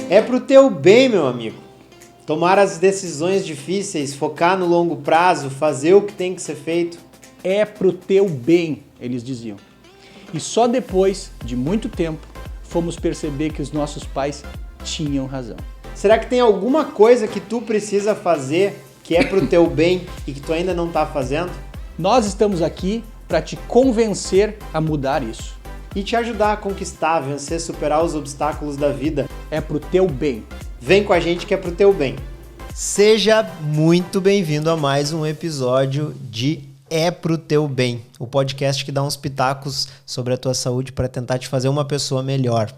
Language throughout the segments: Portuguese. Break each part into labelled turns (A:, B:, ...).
A: É pro teu bem, meu amigo. Tomar as decisões difíceis, focar no longo prazo, fazer o que tem que ser feito.
B: É pro teu bem, eles diziam. E só depois de muito tempo fomos perceber que os nossos pais tinham razão.
A: Será que tem alguma coisa que tu precisa fazer que é pro teu bem e que tu ainda não tá fazendo?
B: Nós estamos aqui para te convencer a mudar isso.
A: E te ajudar a conquistar, vencer, superar os obstáculos da vida.
B: É pro teu bem.
A: Vem com a gente que é pro teu bem. Seja muito bem-vindo a mais um episódio de É Pro Teu Bem, o podcast que dá uns pitacos sobre a tua saúde para tentar te fazer uma pessoa melhor.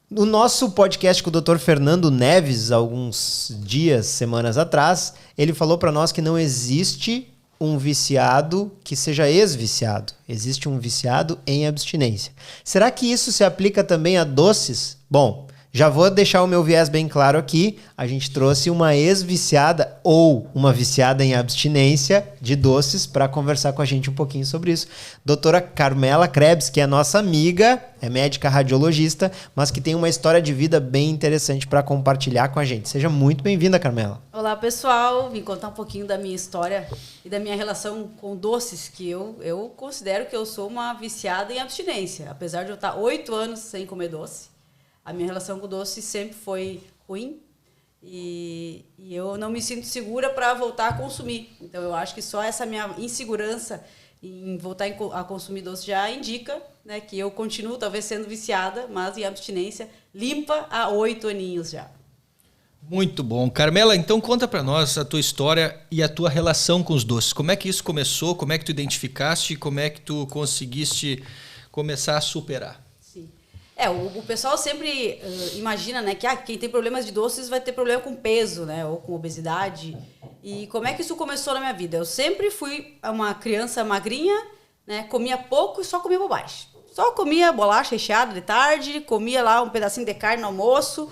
A: No nosso podcast com o Dr. Fernando Neves, alguns dias, semanas atrás, ele falou para nós que não existe um viciado que seja ex-viciado. Existe um viciado em abstinência. Será que isso se aplica também a doces? Bom, já vou deixar o meu viés bem claro aqui. A gente trouxe uma ex-viciada ou uma viciada em abstinência de doces para conversar com a gente um pouquinho sobre isso. Doutora Carmela Krebs, que é nossa amiga, é médica radiologista, mas que tem uma história de vida bem interessante para compartilhar com a gente. Seja muito bem-vinda, Carmela.
C: Olá, pessoal. Vim contar um pouquinho da minha história e da minha relação com doces, que eu considero que eu sou uma viciada em abstinência. Apesar de eu estar 8 anos sem comer doce, a minha relação com doce sempre foi ruim e eu não me sinto segura para voltar a consumir. Então, eu acho que só essa minha insegurança em voltar a consumir doce já indica, né, que eu continuo talvez sendo viciada, mas em abstinência limpa há 8 aninhos já.
D: Muito bom. Carmela, então conta para nós a tua história e a tua relação com os doces. Como é que isso começou? Como é que tu identificaste? Como é que tu conseguiste começar a superar?
C: O pessoal sempre imagina, né, que quem tem problemas de doces vai ter problema com peso, né, ou com obesidade. E como é que isso começou na minha vida? Eu sempre fui uma criança magrinha, né, comia pouco e só comia bobagem. Só comia bolacha recheada de tarde, comia lá um pedacinho de carne no almoço.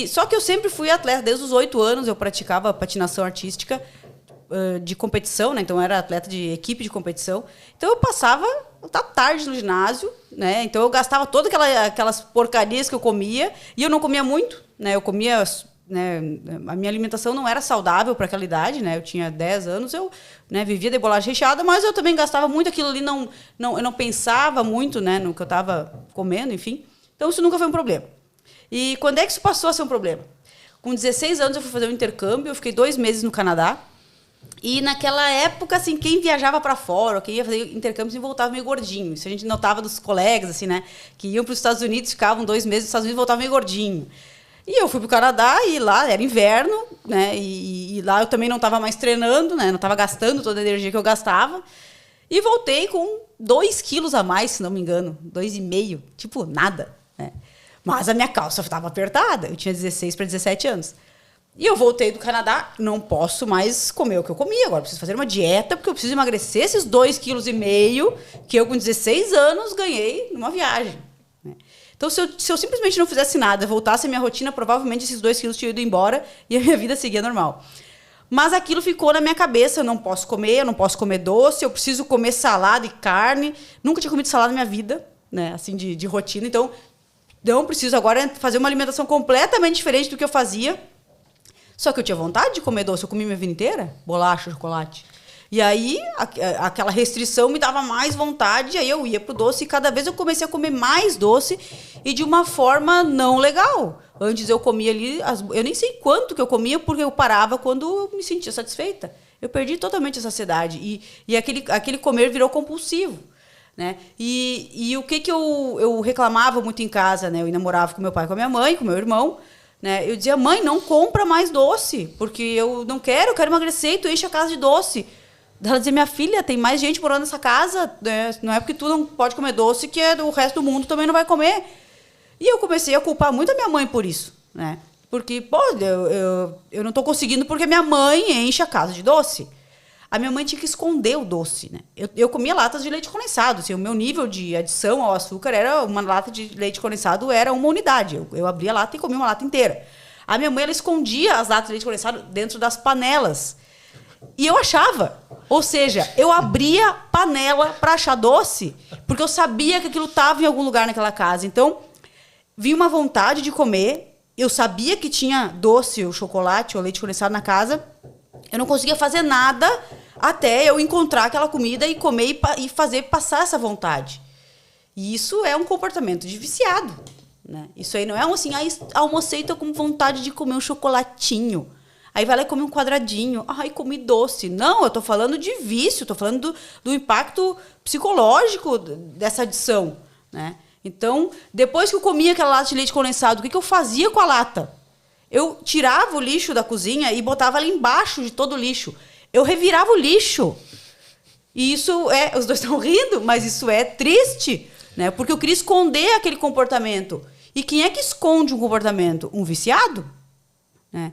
C: Só que eu sempre fui atleta, desde os 8 anos eu praticava patinação artística de competição, né, então eu era atleta de equipe de competição. Então eu passava tarde no ginásio, né? Então eu gastava todas aquelas porcarias que eu comia e eu não comia muito, né? Eu comia, né? A minha alimentação não era saudável para aquela idade, né? Eu tinha 10 anos, eu, né, vivia de bolacha recheada, mas eu também gastava muito aquilo ali, eu não pensava muito, né, no que eu estava comendo, enfim. Então isso nunca foi um problema. E quando é que isso passou a ser um problema? Com 16 anos eu fui fazer um intercâmbio, eu fiquei 2 meses no Canadá. E naquela época, assim, quem viajava para fora, quem ia fazer intercâmbio, assim, voltava meio gordinho. Isso a gente notava dos colegas, assim, né? Que iam para os Estados Unidos, ficavam 2 meses nos Estados Unidos e voltavam meio gordinho. E eu fui para o Canadá e lá era inverno, né? E lá eu também não estava mais treinando, né? Não estava gastando toda a energia que eu gastava. E voltei com 2 quilos a mais, se não me engano. 2,5, tipo, nada, né? Mas a minha calça estava apertada. Eu tinha 16 para 17 anos. E eu voltei do Canadá, não posso mais comer o que eu comia, agora preciso fazer uma dieta, porque eu preciso emagrecer esses 2,5 quilos que eu com 16 anos ganhei numa viagem, né? Então, se eu simplesmente não fizesse nada, voltasse a minha rotina, provavelmente esses 2 quilos tinham ido embora e a minha vida seguia normal. Mas aquilo ficou na minha cabeça, eu não posso comer doce, eu preciso comer salada e carne. Nunca tinha comido salada na minha vida, né, assim, de rotina. Então, não preciso agora fazer uma alimentação completamente diferente do que eu fazia. Só que eu tinha vontade de comer doce, eu comi minha vida inteira, bolacha, chocolate. E aí, aquela restrição me dava mais vontade, aí eu ia pro doce e cada vez eu comecei a comer mais doce e de uma forma não legal. Antes eu comia ali, eu nem sei quanto que eu comia, porque eu parava quando eu me sentia satisfeita. Eu perdi totalmente a saciedade e aquele comer virou compulsivo, né? E o que eu reclamava muito em casa, né? Eu namorava com meu pai, com a minha mãe, com meu irmão, né? Eu dizia, mãe, não compra mais doce, porque eu quero emagrecer e tu enche a casa de doce. Ela dizia, minha filha, tem mais gente morando nessa casa, né? Não é porque tu não pode comer doce que o resto do mundo também não vai comer. E eu comecei a culpar muito a minha mãe por isso, né? Porque, pô, eu não estou conseguindo porque minha mãe enche a casa de doce. A minha mãe tinha que esconder o doce, né? Eu comia latas de leite condensado. Assim, o meu nível de adição ao açúcar era uma lata de leite condensado, era uma unidade. Eu abria a lata e comia uma lata inteira. A minha mãe, ela escondia as latas de leite condensado dentro das panelas. E eu achava. Ou seja, eu abria panela para achar doce, porque eu sabia que aquilo estava em algum lugar naquela casa. Então, vinha uma vontade de comer, eu sabia que tinha doce, ou chocolate, ou leite condensado na casa, eu não conseguia fazer nada até eu encontrar aquela comida e comer e fazer passar essa vontade. E isso é um comportamento de viciado, né? Isso aí não é assim, almocei, tô com vontade de comer um chocolatinho. Aí vai lá e come um quadradinho. Ai, comi doce. Não, eu tô falando de vício, tô falando do impacto psicológico dessa adição, né? Então, depois que eu comia aquela lata de leite condensado, o que eu fazia com a lata? Eu tirava o lixo da cozinha e botava ali embaixo de todo o lixo. Eu revirava o lixo. E isso é... Os dois estão rindo, mas isso é triste, né? Porque eu queria esconder aquele comportamento. E quem é que esconde um comportamento? Um viciado, né?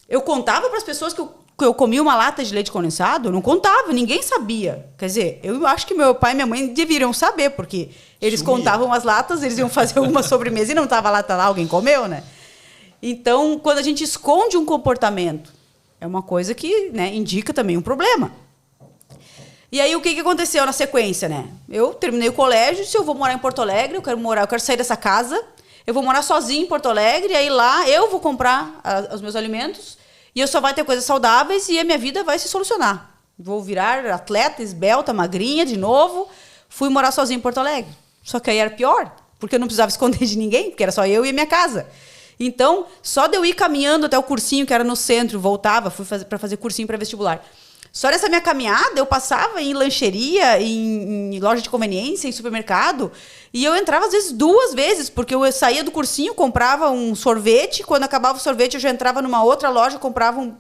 C: Eu contava para as pessoas que eu comia uma lata de leite condensado, eu não contava, ninguém sabia. Quer dizer, eu acho que meu pai e minha mãe deveriam saber, porque eles contavam as latas, eles iam fazer uma sobremesa e não estava a lata lá, alguém comeu, né? Então, quando a gente esconde um comportamento, é uma coisa que, né, indica também um problema. E aí, o que aconteceu na sequência, né? Eu terminei o colégio, se eu vou morar em Porto Alegre, eu quero sair dessa casa, eu vou morar sozinha em Porto Alegre, e aí lá eu vou comprar os meus alimentos, e eu só vai ter coisas saudáveis e a minha vida vai se solucionar. Vou virar atleta, esbelta, magrinha de novo. Fui morar sozinha em Porto Alegre. Só que aí era pior, porque eu não precisava esconder de ninguém, porque era só eu e a minha casa. Então, só de eu ir caminhando até o cursinho, que era no centro, voltava, para fazer cursinho para vestibular. Só nessa minha caminhada, eu passava em lancheria, em loja de conveniência, em supermercado, e eu entrava às vezes 2 vezes, porque eu saía do cursinho, comprava um sorvete, quando acabava o sorvete eu já entrava numa outra loja, comprava um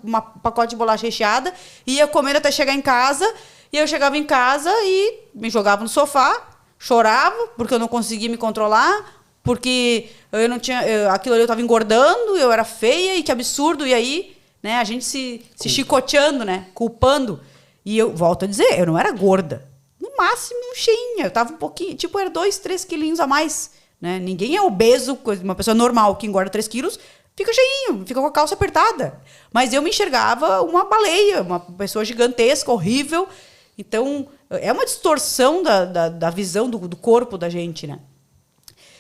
C: pacote de bolacha recheada, ia comendo até chegar em casa, e eu chegava em casa e me jogava no sofá, chorava, porque eu não conseguia me controlar, porque eu não tinha, aquilo ali eu estava engordando, eu era feia, e que absurdo, e aí... né, a gente se chicoteando, né, culpando. E eu volto a dizer, eu não era gorda. No máximo, cheinha. Eu tava um pouquinho, tipo, era 2, 3 quilinhos a mais. Né? Ninguém é obeso, uma pessoa normal que engorda 3 quilos, fica cheinho, fica com a calça apertada. Mas eu me enxergava uma baleia, uma pessoa gigantesca, horrível. Então, é uma distorção da visão do corpo da gente, né?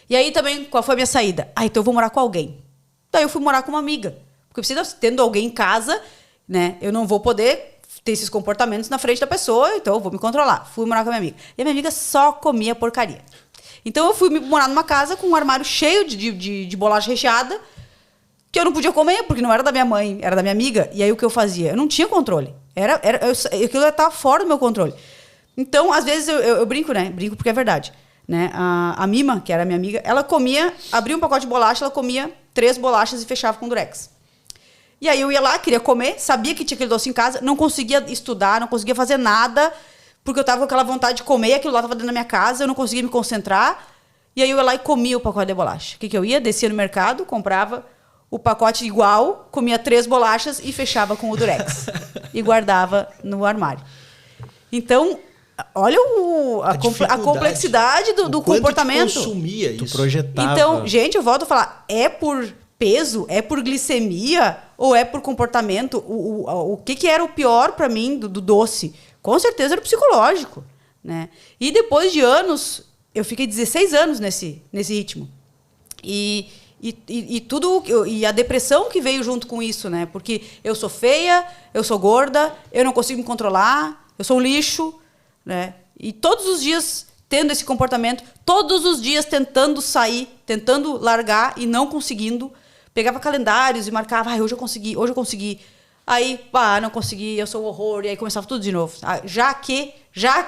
C: E aí também, qual foi a minha saída? Então eu vou morar com alguém. Daí eu fui morar com uma amiga. Porque tendo alguém em casa, né, eu não vou poder ter esses comportamentos na frente da pessoa, então eu vou me controlar. Fui morar com a minha amiga. E a minha amiga só comia porcaria. Então eu fui morar numa casa com um armário cheio de bolacha recheada, que eu não podia comer, porque não era da minha mãe, era da minha amiga. E aí o que eu fazia? Eu não tinha controle. Aquilo estava fora do meu controle. Então, às vezes, eu brinco, né? Brinco porque é verdade. Né? A Mima, que era minha amiga, ela comia, abria um pacote de bolacha, ela comia 3 bolachas e fechava com durex. E aí eu ia lá, queria comer, sabia que tinha aquele doce em casa, não conseguia estudar, não conseguia fazer nada, porque eu estava com aquela vontade de comer, aquilo lá estava dentro da minha casa, eu não conseguia me concentrar. E aí eu ia lá e comia o pacote de bolacha. O que eu ia? Descia no mercado, comprava o pacote igual, comia 3 bolachas e fechava com o durex. E guardava no armário. Então, olha a complexidade do comportamento.
D: Tu consumia isso.
A: Tu projetava.
C: Então, gente, eu volto a falar, é por peso, é por glicemia ou é por comportamento? O que era o pior para mim do doce? Com certeza era o psicológico, né? E depois de anos, eu fiquei 16 anos nesse ritmo. E a depressão que veio junto com isso, né? Porque eu sou feia, eu sou gorda, eu não consigo me controlar, eu sou um lixo, né? E todos os dias tendo esse comportamento, todos os dias tentando sair, tentando largar e não conseguindo. Pegava calendários e marcava, hoje eu consegui. Aí, não consegui, eu sou um horror. E aí começava tudo de novo. Já que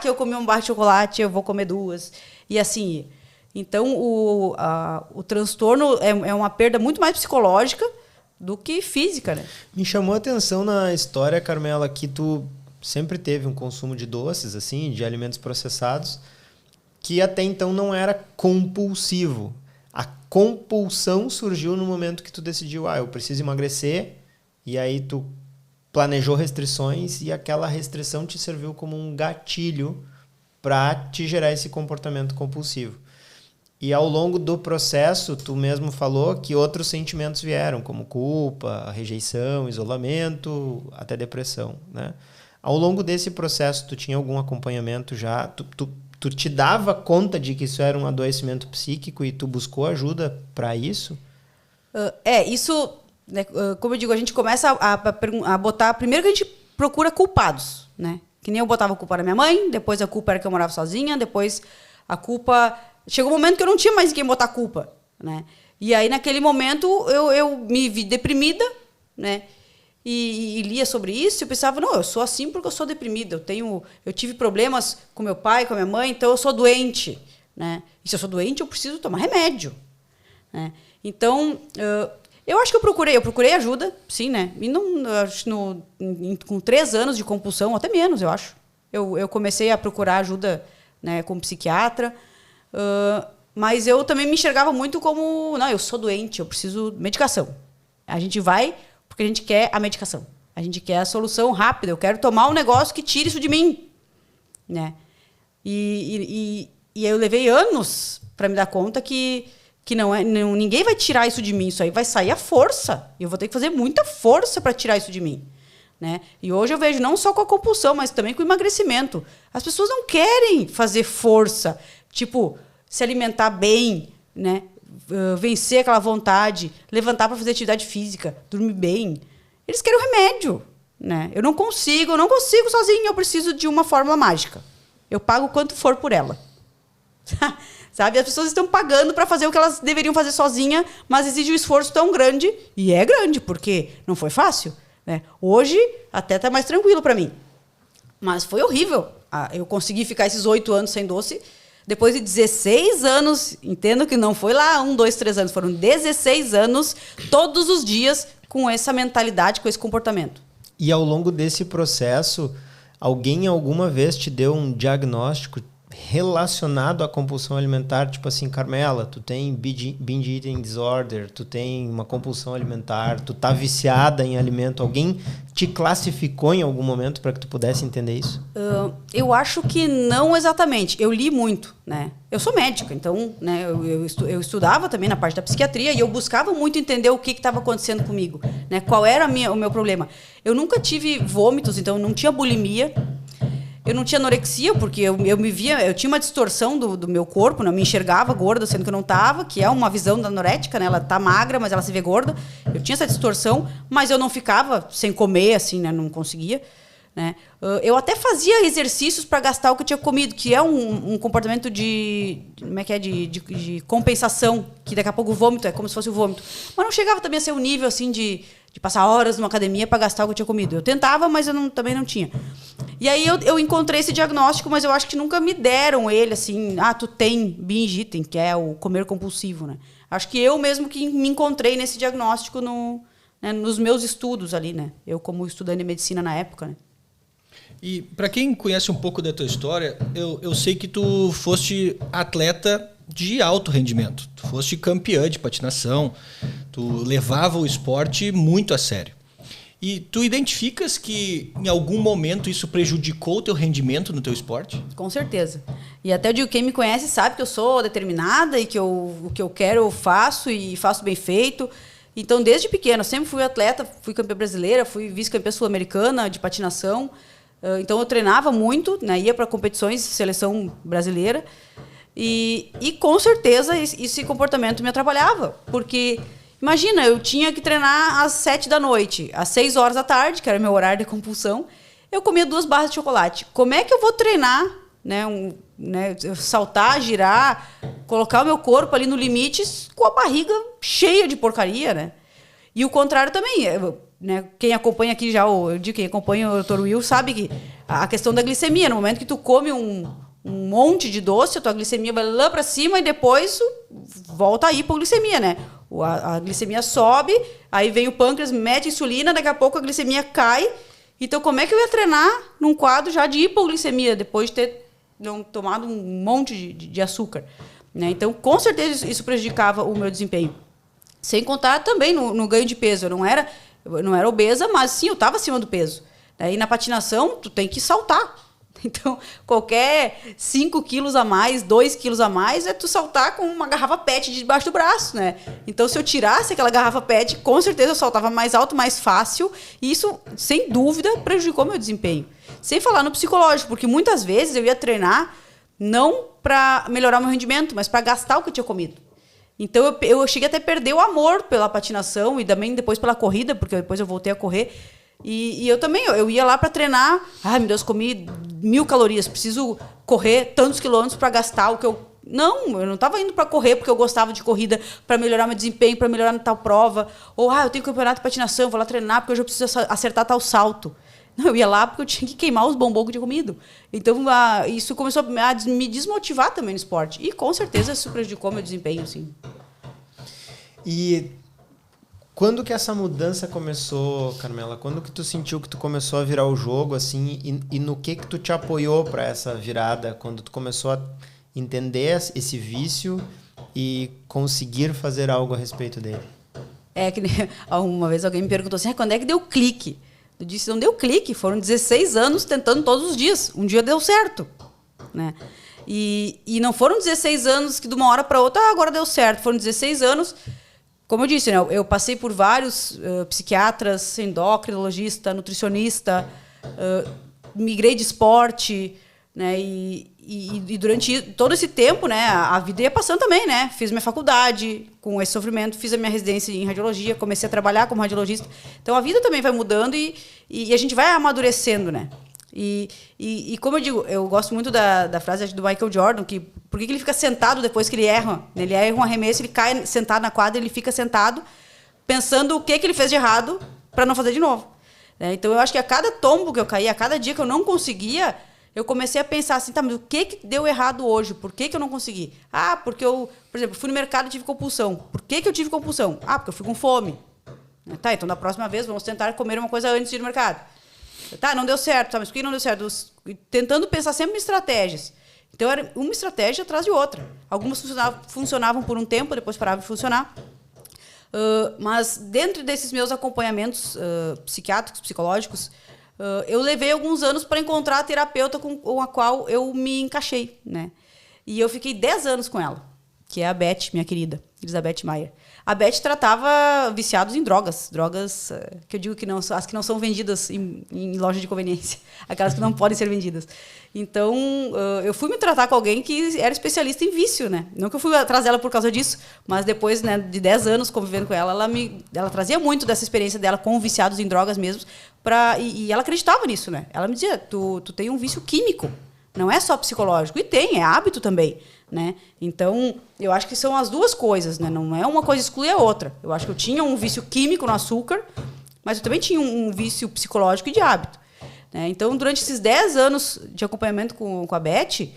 C: eu comi um barra de chocolate, eu vou comer 2. E assim ia. Então, o transtorno é uma perda muito mais psicológica do que física, né?
A: Me chamou a atenção na história, Carmela, que tu sempre teve um consumo de doces, assim, de alimentos processados, que até então não era compulsivo. A compulsão surgiu no momento que tu decidiu, eu preciso emagrecer, e aí tu planejou restrições e aquela restrição te serviu como um gatilho para te gerar esse comportamento compulsivo. E ao longo do processo, tu mesmo falou que outros sentimentos vieram, como culpa, rejeição, isolamento, até depressão, né? Ao longo desse processo, tu tinha algum acompanhamento já? Tu te dava conta de que isso era um adoecimento psíquico e tu buscou ajuda para isso?
C: Isso, né, como eu digo, a gente começa a botar... Primeiro que a gente procura culpados, né? Que nem eu botava a culpa na minha mãe, depois a culpa era que eu morava sozinha, depois a culpa... Chegou um momento que eu não tinha mais em quem botar a culpa, né? E aí, naquele momento, eu me vi deprimida, né? E lia sobre isso e eu pensava, não, eu sou assim porque eu sou deprimida. Eu tive problemas com meu pai, com a minha mãe, então eu sou doente, né? E se eu sou doente, eu preciso tomar remédio, né? Então, eu acho que eu procurei ajuda, sim, né? E com 3 anos de compulsão, até menos, eu acho. Eu comecei a procurar ajuda, né, com psiquiatra, mas eu também me enxergava muito como, não, eu sou doente, eu preciso de medicação. A gente vai porque a gente quer a medicação. A gente quer a solução rápida. Eu quero tomar um negócio que tire isso de mim, né? E eu levei anos para me dar conta que ninguém vai tirar isso de mim. Isso aí vai sair à força. Eu vou ter que fazer muita força para tirar isso de mim, né? E hoje eu vejo não só com a compulsão, mas também com o emagrecimento. As pessoas não querem fazer força, tipo, se alimentar bem, né? Vencer aquela vontade, levantar para fazer atividade física, dormir bem. Eles querem o remédio, né? Eu não consigo sozinho, eu preciso de uma fórmula mágica. Eu pago quanto for por ela. Sabe? As pessoas estão pagando para fazer o que elas deveriam fazer sozinha, mas exige um esforço tão grande, e é grande, porque não foi fácil, né? Hoje até está mais tranquilo para mim. Mas foi horrível. Eu consegui ficar esses 8 anos sem doce. Depois de 16 anos, entendo que não foi lá 1, 2, 3 anos, foram 16 anos, todos os dias, com essa mentalidade, com esse comportamento.
A: E ao longo desse processo, alguém alguma vez te deu um diagnóstico relacionado à compulsão alimentar? Tipo assim, Carmela, tu tem binge eating disorder, tu tem uma compulsão alimentar, tu tá viciada em alimento. Alguém te classificou em algum momento para que tu pudesse entender isso?
C: Eu acho que não exatamente. Eu li muito, né? Eu sou médica, então, né, eu estudava também na parte da psiquiatria e eu buscava muito entender o que estava acontecendo comigo, né? Qual era o meu problema. Eu nunca tive vômitos, então eu não tinha bulimia. Eu não tinha anorexia, porque eu me via, eu tinha uma distorção do meu corpo, não me enxergava gorda, sendo que eu não estava, que é uma visão da anorética, né? Ela tá magra, mas ela se vê gorda. Eu tinha essa distorção, mas eu não ficava sem comer, assim, né? Não conseguia, né? Eu até fazia exercícios para gastar o que eu tinha comido, que é um comportamento como é que é? De compensação, que daqui a pouco o vômito é como se fosse o vômito. Mas não chegava também a ser um nível, assim, de passar horas numa academia para gastar o que eu tinha comido. Eu tentava, mas eu também não tinha. E aí eu encontrei esse diagnóstico, mas eu acho que nunca me deram ele, assim, tu tem binge eating, que é o comer compulsivo, né? Acho que eu mesmo que me encontrei nesse diagnóstico nos meus estudos ali, né? Eu como estudante de medicina na época, né?
D: E para quem conhece um pouco da tua história, eu sei que tu foste atleta de alto rendimento. Tu foste campeã de patinação, tu levava o esporte muito a sério. E tu identificas que em algum momento isso prejudicou o teu rendimento no teu esporte?
C: Com certeza. E até eu digo, quem me conhece sabe que eu sou determinada e que o que eu quero eu faço e faço bem feito. Então, desde pequena, eu sempre fui atleta, fui campeã brasileira, fui vice-campeã sul-americana de patinação. Então, eu treinava muito, né, ia para competições de seleção brasileira. E com certeza esse comportamento me atrapalhava, porque imagina, eu tinha que treinar às 7 da noite, às 6 horas da tarde, que era meu horário de compulsão, eu comia 2 barras de chocolate. Como é que eu vou treinar, né, saltar, girar, colocar o meu corpo ali no limite com a barriga cheia de porcaria, né? E o contrário também, né? Quem acompanha aqui já, eu digo, quem acompanha o Dr. Will sabe que a questão da glicemia, no momento que tu come um monte de doce, a tua glicemia vai lá para cima e depois volta a hipoglicemia, né? A glicemia sobe, aí vem o pâncreas, mete insulina, daqui a pouco a glicemia cai. Então, como é que eu ia treinar num quadro já de hipoglicemia, depois de ter tomado um monte de açúcar, né? Então, com certeza, isso prejudicava o meu desempenho. Sem contar também no ganho de peso. Eu não era obesa, mas sim, eu estava acima do peso. Aí, na patinação, tu tem que saltar. Então, qualquer 5 quilos a mais, 2 quilos a mais, é tu saltar com uma garrafa PET debaixo do braço, né? Então, se eu tirasse aquela garrafa PET, com certeza eu saltava mais alto, mais fácil. E isso, sem dúvida, prejudicou meu desempenho. Sem falar no psicológico, porque muitas vezes eu ia treinar não para melhorar meu rendimento, mas para gastar o que eu tinha comido. Então eu cheguei até a perder o amor pela patinação e também depois pela corrida, porque depois eu voltei a correr. E eu também, eu ia lá para treinar. Ai, meu Deus, comi 1000 calorias, preciso correr tantos quilômetros para gastar o que eu... Não, eu não estava indo para correr porque eu gostava de corrida, para melhorar meu desempenho, para melhorar na tal prova. Ou, eu tenho campeonato de patinação, vou lá treinar porque hoje eu preciso acertar tal salto. Não, eu ia lá porque eu tinha que queimar os bombons que eu tinha comido. Então, isso começou a me desmotivar também no esporte. E, com certeza, isso prejudicou meu desempenho, assim.
A: E quando que essa mudança começou, Carmela? Quando que tu sentiu que tu começou a virar o jogo, assim? E no que tu te apoiou para essa virada? Quando tu começou a entender esse vício e conseguir fazer algo a respeito dele?
C: Que uma vez alguém me perguntou assim, quando é que deu clique? Eu disse, não deu clique, foram 16 anos tentando todos os dias. Um dia deu certo, né? E não foram 16 anos que de uma hora para outra, agora deu certo. Foram 16 anos, como eu disse, né? Eu passei por vários psiquiatras, endocrinologista, nutricionista, migrei de esporte, né? E durante todo esse tempo, né, a vida ia passando também, né? Fiz minha faculdade com esse sofrimento, fiz a minha residência em radiologia, comecei a trabalhar como radiologista. Então, a vida também vai mudando e a gente vai amadurecendo, né? E como eu digo, eu gosto muito da frase do Michael Jordan, que por que ele fica sentado depois que ele erra? Ele erra um arremesso, ele cai sentado na quadra, ele fica sentado pensando o que ele fez de errado para não fazer de novo. Então, eu acho que a cada tombo que eu caía, a cada dia que eu não conseguia... Eu comecei a pensar assim, mas o que deu errado hoje? Por que eu não consegui? Porque eu, por exemplo, fui no mercado e tive compulsão. Por que eu tive compulsão? Porque eu fui com fome. Então da próxima vez vamos tentar comer uma coisa antes de ir no mercado. Não deu certo, mas por que não deu certo? Tentando pensar sempre em estratégias. Então era uma estratégia atrás de outra. Algumas funcionavam por um tempo, depois paravam de funcionar. Mas dentro desses meus acompanhamentos psiquiátricos, psicológicos, eu levei alguns anos para encontrar a terapeuta com a qual eu me encaixei, né? E eu fiquei 10 anos com ela, que é a Beth, minha querida, Elizabeth Maier. A Beth tratava viciados em drogas que eu digo que não, as que não são vendidas em loja de conveniência, aquelas que não podem ser vendidas. Então, eu fui me tratar com alguém que era especialista em vício, né? Não que eu fui atrás dela por causa disso, mas depois, né, de 10 anos convivendo com ela, ela trazia muito dessa experiência dela com viciados em drogas mesmo, e ela acreditava nisso, né? Ela me dizia, tu tem um vício químico, não é só psicológico. E é hábito também, né? Então, eu acho que são as duas coisas, né? Não é uma coisa exclui a outra. Eu acho que eu tinha um vício químico no açúcar, mas eu também tinha um vício psicológico e de hábito, né? Então, durante esses 10 anos de acompanhamento com a Beth,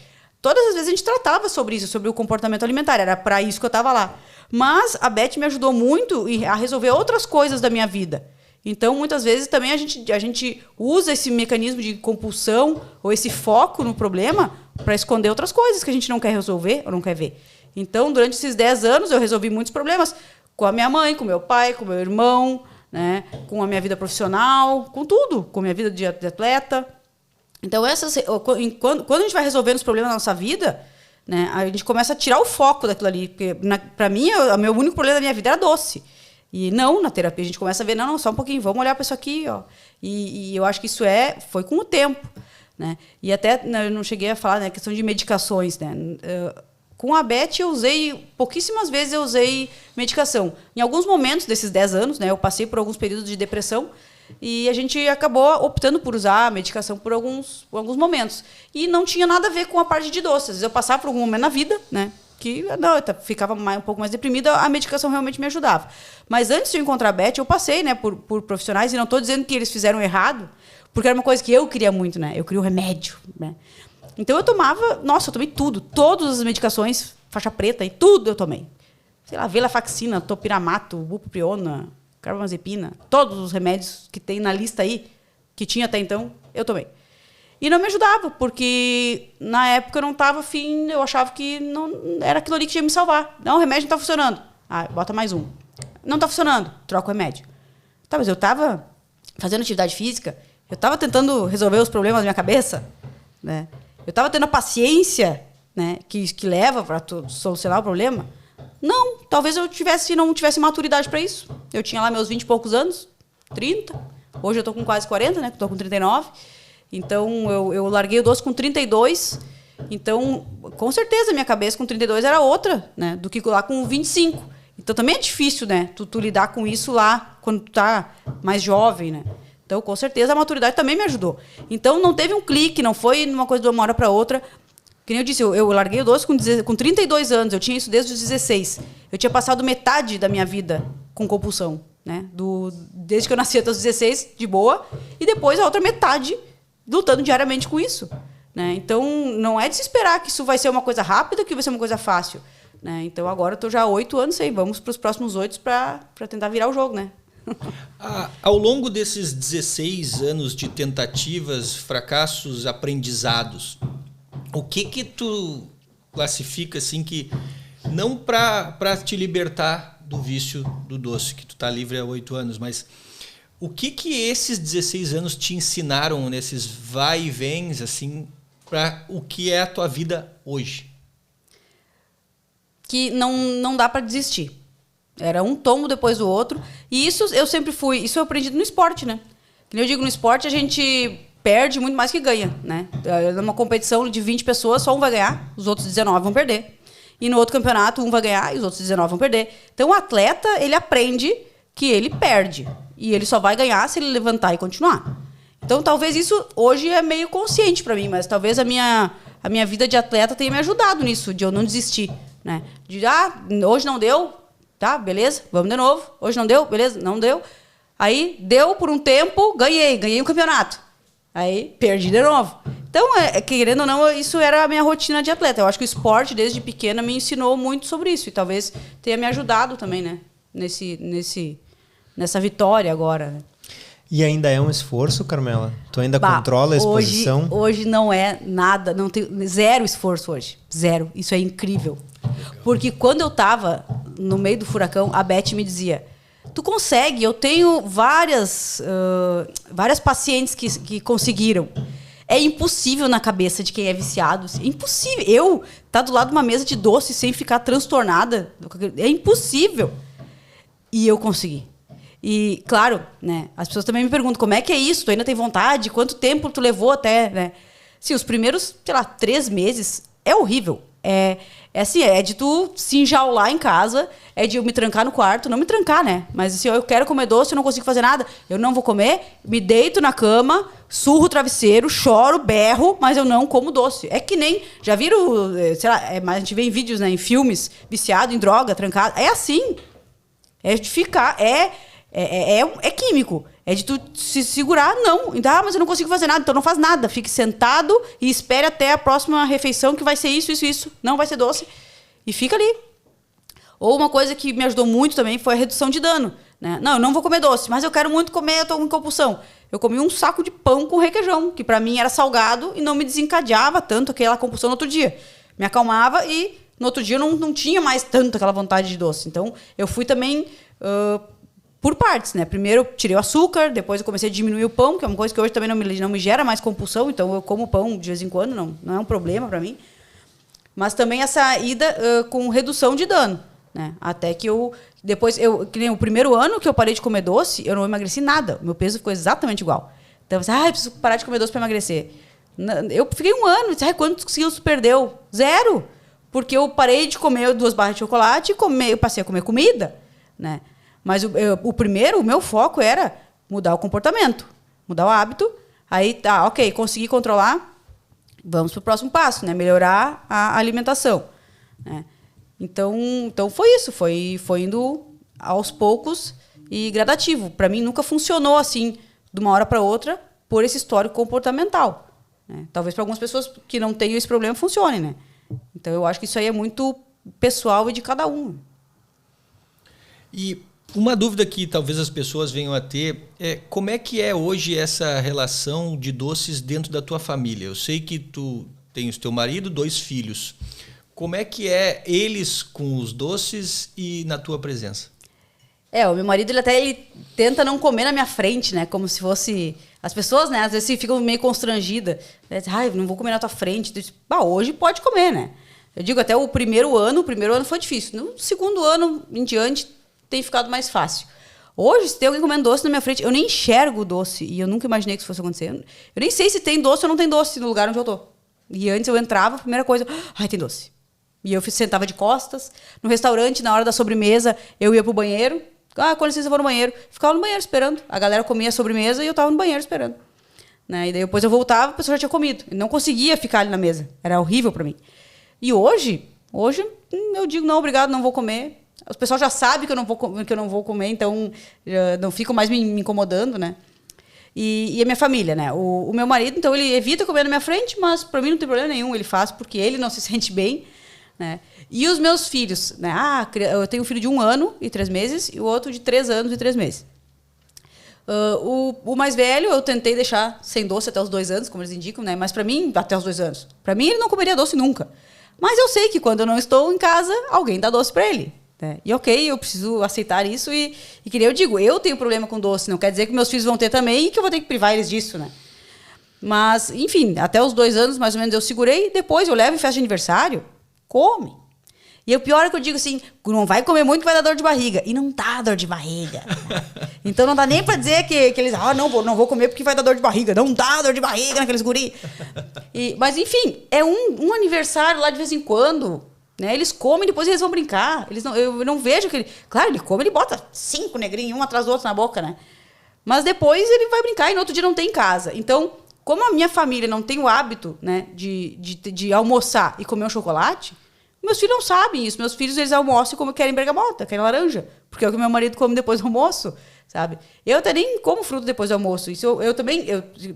C: todas as vezes a gente tratava sobre isso, sobre o comportamento alimentar. Era para isso que eu estava lá. Mas a Beth me ajudou muito a resolver outras coisas da minha vida. Então, muitas vezes, também a gente usa esse mecanismo de compulsão ou esse foco no problema para esconder outras coisas que a gente não quer resolver ou não quer ver. Então, durante esses 10 anos, eu resolvi muitos problemas com a minha mãe, com meu pai, com meu irmão, né, com a minha vida profissional, com tudo, com a minha vida de atleta. Então, quando a gente vai resolvendo os problemas da nossa vida, né, a gente começa a tirar o foco daquilo ali. Porque, para mim, o meu único problema da minha vida era doce. E não, na terapia a gente começa a ver, não, só um pouquinho, vamos olhar para isso aqui, ó. E eu acho que isso foi com o tempo, né? E até eu não cheguei a falar, né, questão de medicações, né? Com a Beth pouquíssimas vezes eu usei medicação. Em alguns momentos desses 10 anos, né, eu passei por alguns períodos de depressão e a gente acabou optando por usar a medicação por alguns momentos. E não tinha nada a ver com a parte de doces. Às vezes eu passava por algum momento na vida, né, que eu ficava um pouco mais deprimida, a medicação realmente me ajudava. Mas antes de eu encontrar a Beth, eu passei, né, por profissionais, e não estou dizendo que eles fizeram errado, porque era uma coisa que eu queria muito, né? Eu queria o remédio, né? Então eu tomei tudo, todas as medicações, faixa preta, e tudo eu tomei. Sei lá, Venlafaxina, topiramato, bupropiona, carbamazepina, todos os remédios que tem na lista aí, que tinha até então, eu tomei. E não me ajudava, porque na época eu não estava afim, eu achava que não era aquilo ali que ia me salvar. Não, o remédio não está funcionando. Bota mais um. Não está funcionando, troca o remédio. Mas eu estava fazendo atividade física, eu estava tentando resolver os problemas da minha cabeça, né? Eu estava tendo a paciência, né, que leva para solucionar o problema. Não, talvez eu não tivesse maturidade para isso. Eu tinha lá meus 20 e poucos anos, 30. Hoje eu estou com quase 40, né? Estou com 39. Então, eu larguei o doce com 32 Então, com certeza, minha cabeça com 32 era outra, né? Do que lá com 25. Então, também é difícil, né? Tu lidar com isso lá quando tu tá mais jovem, né? Então, com certeza, a maturidade também me ajudou. Então, não teve um clique, não foi uma coisa de uma hora para outra. Que nem eu disse, eu larguei o doce com 32 anos, eu tinha isso desde os 16. Eu tinha passado metade da minha vida com compulsão, né? Desde que eu nasci até os 16, de boa, e depois a outra metade lutando diariamente com isso, né? Então, não é de se esperar que isso vai ser uma coisa rápida, que vai ser uma coisa fácil, né? Então, agora eu estou já há 8 anos, aí vamos para os próximos 8 para tentar virar o jogo, né?
D: Ao longo desses 16 anos de tentativas, fracassos, aprendizados, o que tu classifica assim que não para te libertar do vício do doce, que tu tá livre há 8 anos, mas o que esses 16 anos te ensinaram nesses vai e vens assim para o que é a tua vida hoje?
C: Que não dá para desistir. Era um tombo depois do outro. E isso eu sempre fui... Isso eu aprendi no esporte, né? Que nem eu digo, no esporte a gente perde muito mais que ganha, né? Numa competição de 20 pessoas, só um vai ganhar, os outros 19 vão perder. E no outro campeonato, um vai ganhar e os outros 19 vão perder. Então, o atleta, ele aprende que ele perde. E ele só vai ganhar se ele levantar e continuar. Então, talvez isso hoje é meio consciente para mim, mas talvez a minha vida de atleta tenha me ajudado nisso, de eu não desistir, né? De, hoje não deu, tá, beleza, vamos de novo. Hoje não deu, beleza, não deu. Aí, deu por um tempo, ganhei um campeonato. Aí, perdi de novo. Então, querendo ou não, isso era a minha rotina de atleta. Eu acho que o esporte, desde pequena, me ensinou muito sobre isso. E talvez tenha me ajudado também, né? Nessa vitória agora. Né?
A: E ainda é um esforço, Carmela? Tu ainda controla a exposição?
C: Hoje não é nada. Não tem, zero esforço hoje. Zero. Isso é incrível. Porque quando eu estava no meio do furacão, a Beth me dizia... Tu consegue, eu tenho várias pacientes que conseguiram. É impossível na cabeça de quem é viciado. É impossível. Eu tá do lado de uma mesa de doce sem ficar transtornada. É impossível. E eu consegui. E, claro, né, as pessoas também me perguntam como é que é isso? Tu ainda tem vontade? Quanto tempo tu levou até? Né? Sim, os primeiros, 3 meses é horrível. É assim, é de tu se enjaular em casa, é de eu me trancar no quarto, não me trancar, né? Mas assim, eu quero comer doce, eu não consigo fazer nada, eu não vou comer, me deito na cama, surro o travesseiro, choro, berro, mas eu não como doce. É que nem, já viram, sei lá, mas a gente vê em vídeos, né, em filmes, viciado em droga, trancado, é assim. É de ficar, é químico. É de tu se segurar, não. Mas eu não consigo fazer nada, então não faz nada. Fique sentado e espere até a próxima refeição, que vai ser isso. Não vai ser doce. E fica ali. Ou uma coisa que me ajudou muito também foi a redução de dano. Né? Não, eu não vou comer doce, mas eu quero muito comer, eu tô com compulsão. Eu comi um saco de pão com requeijão, que para mim era salgado e não me desencadeava tanto aquela compulsão no outro dia. Me acalmava e no outro dia eu não tinha mais tanto aquela vontade de doce. Então, eu fui também... por partes, né? Primeiro eu tirei o açúcar, depois eu comecei a diminuir o pão, que é uma coisa que hoje também não me gera mais compulsão, então eu como pão de vez em quando, não é um problema para mim. Mas também essa ida com redução de dano, né? Até que que nem o primeiro ano que eu parei de comer doce, eu não emagreci nada, o meu peso ficou exatamente igual. Então eu pensei, preciso parar de comer doce para emagrecer. Eu fiquei um ano, quantos quilos perdeu? 0! Porque eu parei de comer 2 barras de chocolate e eu passei a comer comida, né? Mas o meu foco era mudar o comportamento, mudar o hábito. Aí, ok, consegui controlar, vamos para o próximo passo, né? Melhorar a alimentação. Né? Então foi isso, foi indo aos poucos e gradativo. Para mim, nunca funcionou assim, de uma hora para outra, por esse histórico comportamental. Né? Talvez para algumas pessoas que não tenham esse problema funcione. Né? Então, eu acho que isso aí é muito pessoal e de cada um.
D: E... uma dúvida que talvez as pessoas venham a ter é como é que é hoje essa relação de doces dentro da tua família? Eu sei que tu tens teu marido, 2 filhos. Como é que é eles com os doces e na tua presença?
C: O meu marido, ele tenta não comer na minha frente, né? Como se fosse... As pessoas, né? Às vezes ficam meio constrangidas. Não vou comer na tua frente. Hoje pode comer, né? Eu digo, até o primeiro ano foi difícil. No segundo ano em diante... tem ficado mais fácil. Hoje, se tem alguém comendo doce na minha frente, eu nem enxergo o doce. E eu nunca imaginei que isso fosse acontecer. Eu nem sei se tem doce ou não tem doce no lugar onde eu tô. E antes eu entrava, a primeira coisa, ai, tem doce. E eu sentava de costas. No restaurante, na hora da sobremesa, eu ia pro banheiro. Com licença, eu vou no banheiro. Ficava no banheiro esperando. A galera comia a sobremesa e eu tava no banheiro esperando. Né? E daí depois eu voltava, a pessoa já tinha comido. Eu não conseguia ficar ali na mesa. Era horrível para mim. E hoje eu digo, não, obrigado, não vou comer. O pessoal já sabe que eu não vou comer, então não fico mais me incomodando, né? E a minha família, né? O meu marido, então, ele evita comer na minha frente, mas para mim não tem problema nenhum. Ele faz porque ele não se sente bem, né? E os meus filhos, né? Eu tenho um filho de 1 ano e 3 meses e o outro de 3 anos e 3 meses. O mais velho eu tentei deixar sem doce até os 2 anos, como eles indicam, né? Mas para mim, até os 2 anos. Para mim, ele não comeria doce nunca. Mas eu sei que quando eu não estou em casa, alguém dá doce para ele. Né? E ok, eu preciso aceitar isso e que nem eu digo, eu tenho problema com doce, não quer dizer que meus filhos vão ter também e que eu vou ter que privar eles disso, né? Mas, enfim, até os 2 anos, mais ou menos, eu segurei, depois eu levo em festa de aniversário, come. E o pior é que eu digo assim, não vai comer muito que vai dar dor de barriga. E não dá dor de barriga. Então não dá nem pra dizer que eles, não vou comer porque vai dar dor de barriga. Não dá dor de barriga naqueles guri. Mas enfim, é um aniversário lá de vez em quando, né? Eles comem, depois eles vão brincar. Eu não vejo que ele... Claro, ele come, ele bota 5 negrinhos, um atrás do outro na boca, né? Mas depois ele vai brincar e no outro dia não tem em casa. Então, como a minha família não tem o hábito, né, de almoçar e comer um chocolate... Meus filhos não sabem isso. Meus filhos, eles almoçam como querem bergamota, querem laranja. Porque é o que meu marido come depois do almoço, sabe? Eu até nem como fruta depois do almoço. Isso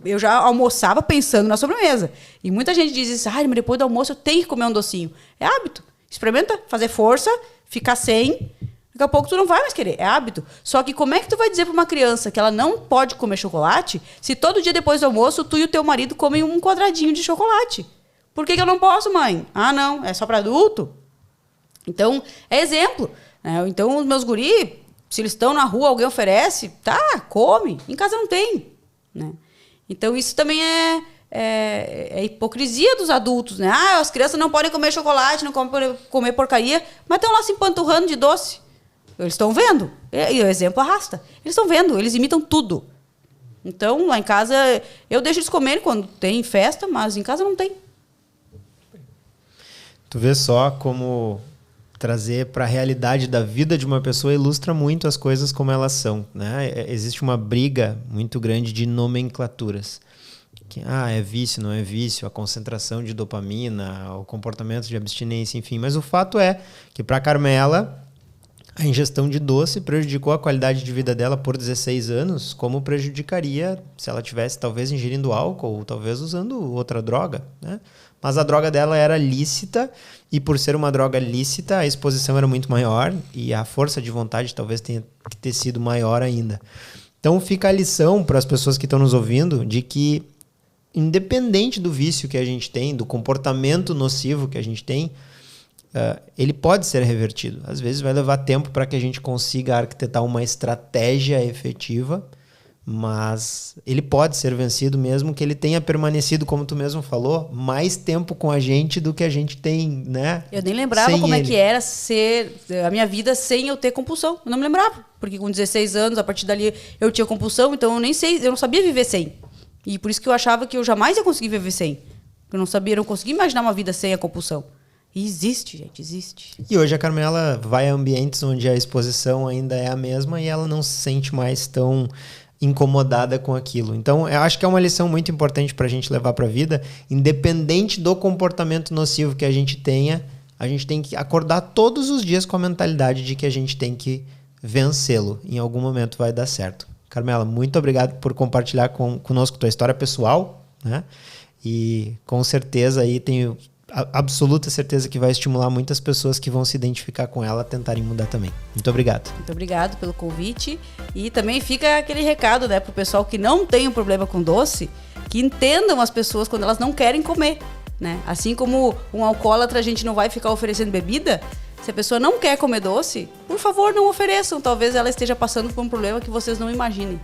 C: eu já almoçava pensando na sobremesa. E muita gente diz isso, mas depois do almoço eu tenho que comer um docinho. É hábito. Experimenta fazer força, ficar sem. Daqui a pouco tu não vai mais querer. É hábito. Só que como é que tu vai dizer para uma criança que ela não pode comer chocolate se todo dia depois do almoço tu e o teu marido comem um quadradinho de chocolate? Por que eu não posso, mãe? Não, é só para adulto. Então, é exemplo. Então, os meus guris, se eles estão na rua, alguém oferece, come. Em casa não tem. Né? Então, isso também é hipocrisia dos adultos. Né? As crianças não podem comer chocolate, não podem comer porcaria, mas estão lá se empanturrando de doce. Eles estão vendo. E o exemplo arrasta. Eles estão vendo, eles imitam tudo. Então, lá em casa, eu deixo eles comerem quando tem festa, mas em casa não tem.
A: Tu vê só como trazer para a realidade da vida de uma pessoa ilustra muito as coisas como elas são, né? Existe uma briga muito grande de nomenclaturas. Que, é vício, não é vício, a concentração de dopamina, o comportamento de abstinência, enfim. Mas o fato é que para a Carmela, a ingestão de doce prejudicou a qualidade de vida dela por 16 anos, como prejudicaria se ela tivesse talvez ingerindo álcool ou talvez usando outra droga, né? Mas a droga dela era lícita e por ser uma droga lícita, a exposição era muito maior e a força de vontade talvez tenha que ter sido maior ainda. Então fica a lição para as pessoas que estão nos ouvindo de que independente do vício que a gente tem, do comportamento nocivo que a gente tem, ele pode ser revertido. Às vezes vai levar tempo para que a gente consiga arquitetar uma estratégia efetiva, mas ele pode ser vencido mesmo que ele tenha permanecido, como tu mesmo falou, mais tempo com a gente do que a gente tem, né? Eu
C: nem lembrava como é que era ser a minha vida sem eu ter compulsão. Eu não me lembrava, porque com 16 anos, a partir dali, eu tinha compulsão, então eu nem sei, eu não sabia viver sem. E por isso que eu achava que eu jamais ia conseguir viver sem. Eu não conseguia imaginar uma vida sem a compulsão. E existe, gente, existe.
A: E hoje a Carmela vai a ambientes onde a exposição ainda é a mesma e ela não se sente mais tão incomodada com aquilo. Então, eu acho que é uma lição muito importante para a gente levar para a vida. Independente do comportamento nocivo que a gente tenha, a gente tem que acordar todos os dias com a mentalidade de que a gente tem que vencê-lo. Em algum momento vai dar certo. Carmela, muito obrigado por compartilhar conosco tua história pessoal, né? E com certeza aí tenho absoluta certeza que vai estimular muitas pessoas que vão se identificar com ela a tentarem mudar também. Muito obrigado.
C: Muito obrigado pelo convite. E também fica aquele recado, né, pro pessoal que não tem um problema com doce, que entendam as pessoas quando elas não querem comer, né? Assim como um alcoólatra, a gente não vai ficar oferecendo bebida. Se a pessoa não quer comer doce, por favor, não ofereçam. Talvez ela esteja passando por um problema que vocês não imaginem.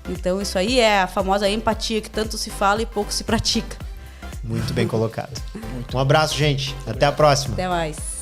C: Então, isso aí é a famosa empatia que tanto se fala e pouco se pratica.
A: Muito bem colocado. Um abraço, gente. Até a próxima.
C: Até mais.